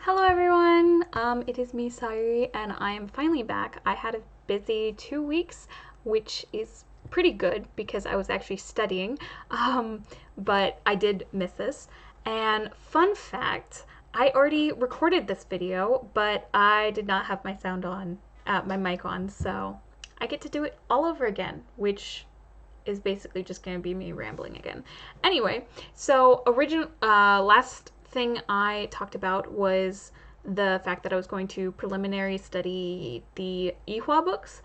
Hello everyone, it is me, Sayuri, and I am finally back. I had a busy 2 weeks, which is pretty good because I was actually studying, but I did miss this. And fun fact, I already recorded this video, but I did not have my sound on, my mic on, so I get to do it all over again, which is basically just going to be me rambling again. Anyway, so last thing I talked about was the fact that I was going to preliminary study the AHHHH books,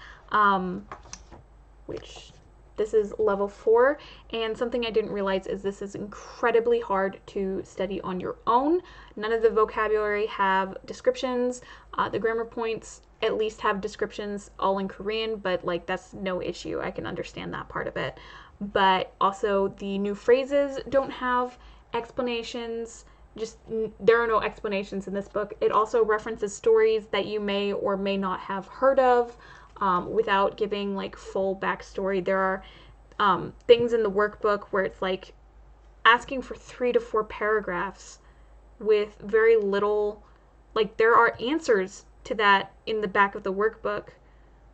which this is level 4, and something I didn't realize is this is incredibly hard to study on your own. None of the vocabulary have descriptions. The grammar points at least have descriptions all in Korean, but like that's no issue. I can understand that part of it. But also the new phrases don't have explanations. Just there are no explanations in this book. It also references stories that you may or may not have heard of without giving like full backstory. There are things in the workbook where it's like asking for 3 to 4 paragraphs with very little, like there are answers to that in the back of the workbook,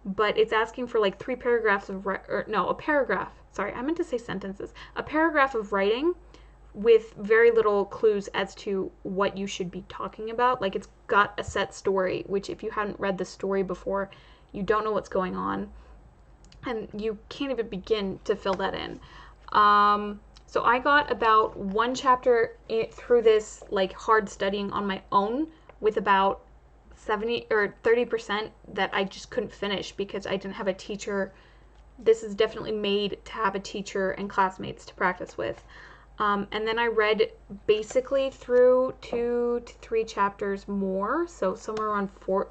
but it's asking for like 3 paragraphs of a paragraph. Sorry, I meant to say sentences. A paragraph of writing with very little clues as to what you should be talking about. Like it's got a set story, which if you hadn't read the story before, you don't know what's going on, and you can't even begin to fill that in. So I got about 1 chapter through this like hard studying on my own with about 70 or 30% that I just couldn't finish because I didn't have a teacher. This is definitely made to have a teacher and classmates to practice with. And then I read basically through 2 to 3 chapters more. So somewhere around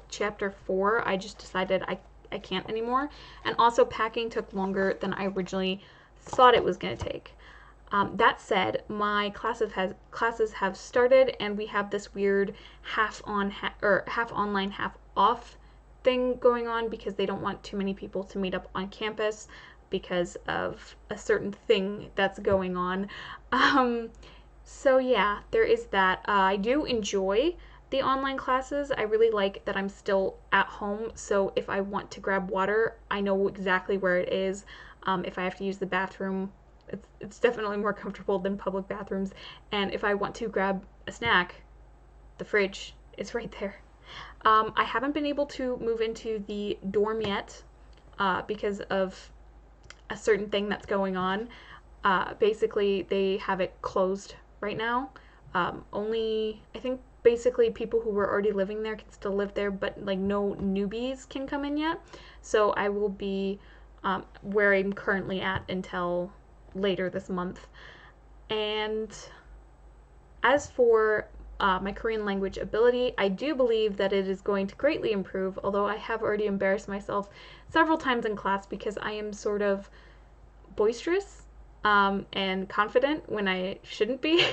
chapter 4, I just decided I can't anymore. And also packing took longer than I originally thought it was going to take. That said, my classes have started, and we have this weird half online, half off thing going on because they don't want too many people to meet up on campus because of a certain thing that's going on. So yeah, there is that. I do enjoy the online classes. I really like that I'm still at home, so if I want to grab water, I know exactly where it is. If I have to use the bathroom, it's definitely more comfortable than public bathrooms. And if I want to grab a snack, the fridge is right there. I haven't been able to move into the dorm yet because of a certain thing that's going on. Basically, they have it closed right now. Only, I think, basically people who were already living there can still live there, but like no newbies can come in yet. So I will be where I'm currently at until later this month. And as for my Korean language ability, I do believe that it is going to greatly improve, although I have already embarrassed myself several times in class because I am sort of boisterous and confident when I shouldn't be.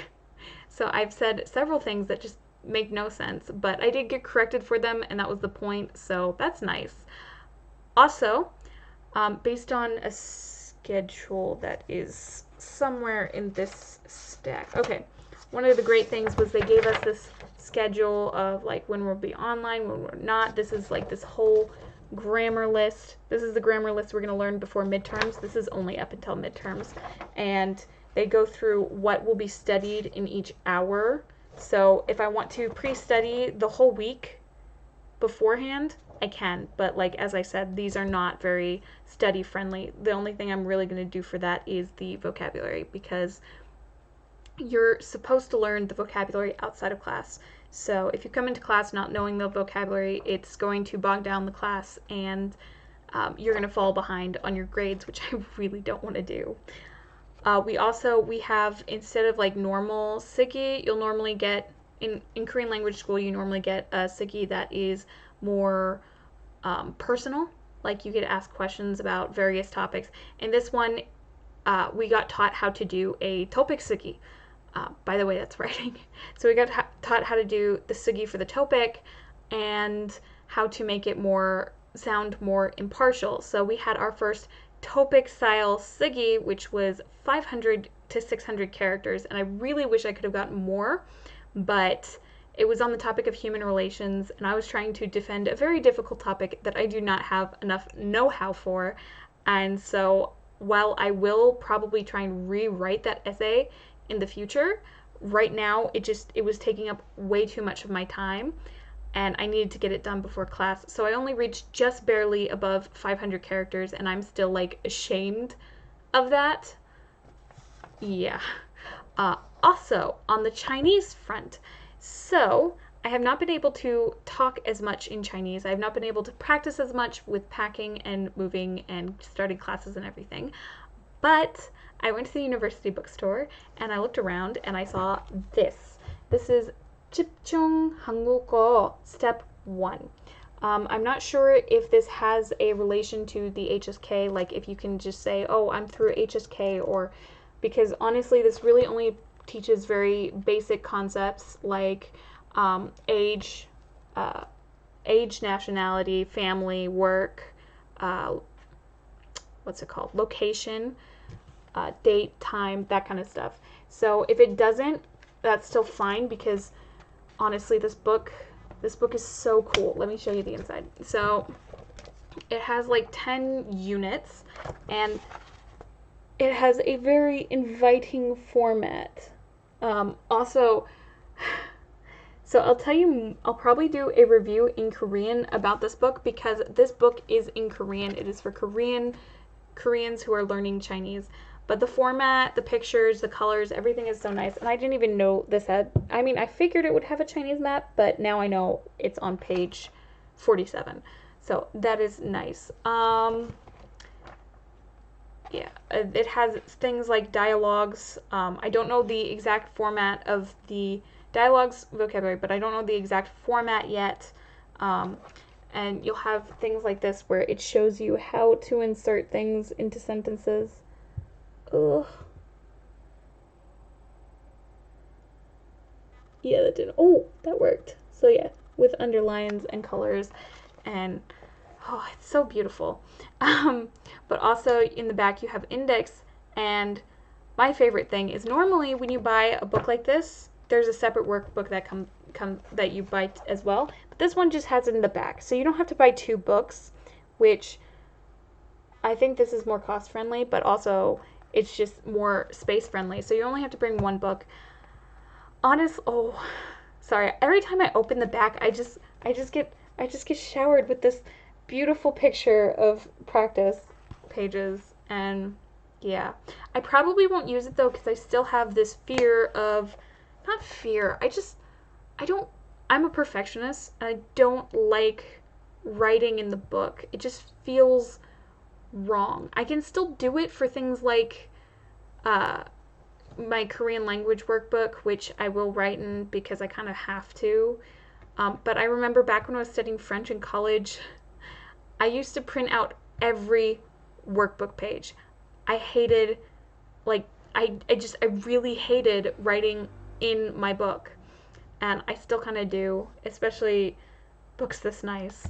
So I've said several things that just make no sense, but I did get corrected for them, and that was the point, so that's nice. Also, based on a schedule that is somewhere in this stack. Okay, one of the great things was they gave us this schedule of like when we'll be online, when we're not. This is like this whole grammar list. This is the grammar list we're going to learn before midterms. This is only up until midterms. And they go through what will be studied in each hour. So if I want to pre-study the whole week beforehand, I can. But like as I said, these are not very study friendly. The only thing I'm really going to do for that is the vocabulary, because you're supposed to learn the vocabulary outside of class. So if you come into class not knowing the vocabulary, it's going to bog down the class, and you're going to fall behind on your grades, which I really don't want to do. We have, instead of like normal Sigi, you'll normally get, in Korean language school, you normally get a Sigi that is more personal. Like you get to ask questions about various topics. In this one, we got taught how to do a topic Sigi. By the way, that's writing. So we got taught how to do the Sugi for the topic and how to make it sound more impartial. So we had our first topic style Sugi, which was 500 to 600 characters, and I really wish I could have gotten more, but it was on the topic of human relations, and I was trying to defend a very difficult topic that I do not have enough know-how for. And so while I will probably try and rewrite that essay in the future, right now it was taking up way too much of my time, and I needed to get it done before class. So I only reached just barely above 500 characters, and I'm still like ashamed of that. Yeah. Also, on the Chinese front, so I have not been able to talk as much in Chinese. I have not been able to practice as much with packing and moving and starting classes and everything. But I went to the university bookstore and I looked around and I saw this. This is 집중 한국어 Step 1. I'm not sure if this has a relation to the HSK, like if you can just say, oh, I'm through HSK, or because honestly, this really only teaches very basic concepts like age, nationality, family, work, location, date, time, that kind of stuff. So if it doesn't, that's still fine, because honestly, this book is so cool. Let me show you the inside. So it has like 10 units, and it has a very inviting format. Also, so I'll probably do a review in Korean about this book, because this book is in Korean. It is for Koreans who are learning Chinese. But the format, the pictures, the colors, everything is so nice. And I didn't even know this had, I figured it would have a Chinese map, but now I know it's on page 47. So that is nice. Yeah, it has things like dialogues. I don't know the exact format of the dialogues vocabulary, but I don't know the exact format yet. And you'll have things like this where it shows you how to insert things into sentences. Ugh. Yeah, that didn't. Oh, that worked. So yeah, with underlines and colors, and oh, it's so beautiful. But also in the back you have index, and my favorite thing is normally when you buy a book like this, there's a separate workbook that that you buy as well. But this one just has it in the back, so you don't have to buy 2 books, which I think this is more cost friendly, but also it's just more space friendly. So you only have to bring 1 book. Sorry. Every time I open the back, I just get showered with this beautiful picture of practice pages, and yeah. I probably won't use it though, because I still have this fear of, not fear, I'm a perfectionist, and I don't like writing in the book. It just feels wrong. I can still do it for things like my Korean language workbook, which I will write in because I kind of have to. But I remember back when I was studying French in college, I used to print out every workbook page. I hated, I really hated writing in my book. And I still kind of do, especially books this nice.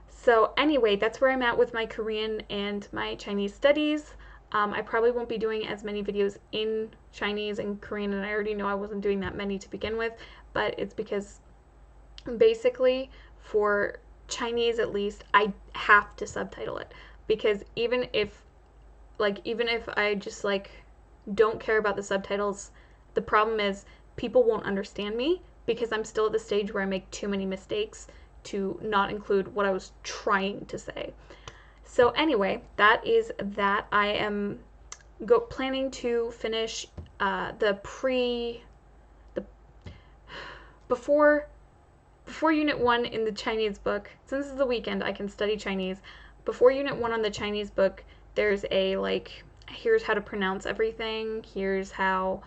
So anyway, that's where I'm at with my Korean and my Chinese studies. I probably won't be doing as many videos in Chinese and Korean, and I already know I wasn't doing that many to begin with, but it's because basically for Chinese at least, I have to subtitle it, because even if I just don't care about the subtitles, the problem is people won't understand me, because I'm still at the stage where I make too many mistakes to not include what I was trying to say. So anyway, that is that. I am planning to finish before Unit 1 in the Chinese book. Since it's the weekend, I can study Chinese. Before Unit 1 on the Chinese book, there's a here's how to pronounce everything, here's how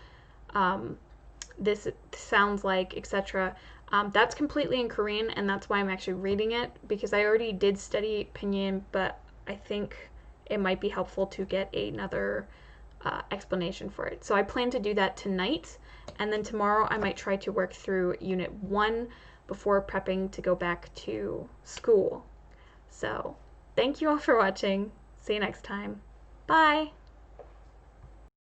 this sounds like, etc. That's completely in Korean, and that's why I'm actually reading it, because I already did study Pinyin, but I think it might be helpful to get another explanation for it. So I plan to do that tonight, and then tomorrow I might try to work through Unit 1 before prepping to go back to school. So thank you all for watching. See you next time. Bye!